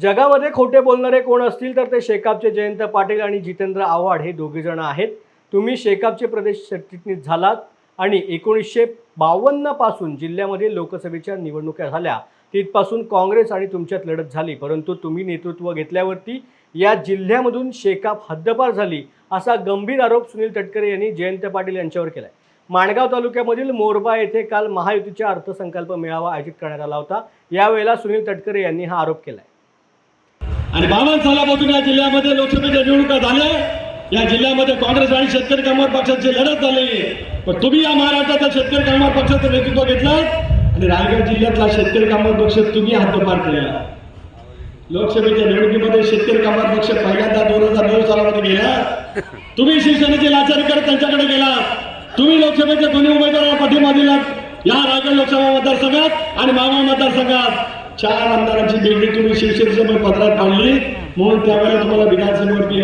जगामध्ये खोटे बोलणारे कोण असतील तर ते शेकापचे जयंत पाटील आणि जितेंद्र आव्हाड हे दोघे जण आहेत। तुम्ही शेकापचे प्रदेश सरचिटणीस झालात आणि 1952 पासून जिल्ह्यामध्ये लोकसभेच्या निवडणुका झाल्या, तिथपासून काँग्रेस आणि तुमच्यात लढत झाली, परंतु तुम्ही नेतृत्व घेतल्यावरती या जिल्ह्यामधून शेकाप हद्दपार झाली, असा गंभीर आरोप सुनील तटकरे यांनी जयंत पाटील यांच्यावर केलाय। माणगाव तालुक्यामधील मोरबा येथे काल महायुतीचा अर्थसंकल्प मेळावा आयोजित करण्यात आला होता। यावेळेला सुनील तटकरे यांनी हा आरोप केलाय। आणि 52 सालापासून या जिल्ह्यामध्ये लोकसभेच्या निवडणुका झाल्या, या जिल्ह्यामध्ये काँग्रेस आणि शेतकरी कामगार पक्षाची लढत झाली, पण तुम्ही या महाराष्ट्राच्या शेतकरी कामगार पक्षाचं नेतृत्व घेतलं आणि रायगड जिल्ह्यातला शेतकरी कामगार पक्ष तुम्ही हद्दपार केला। लोकसभेच्या निवडणुकीमध्ये शेतकरी कामगार पक्ष पहिल्यांदा 2009 सालामध्ये गेला, तुम्ही शिवसेनेची लाचारी करत त्यांच्याकडे गेला, तुम्ही लोकसभेच्या दोन्ही उमेदवारांना पाठिंबा दिला। या रायगड लोकसभा मतदारसंघात आणि मावळ मतदारसंघात 4 आमदारांची बेगडी तुम्ही शिवसेनेच्या पत्रात पाडली, म्हणून त्यावेळेला तुम्हाला विधानसभेवरती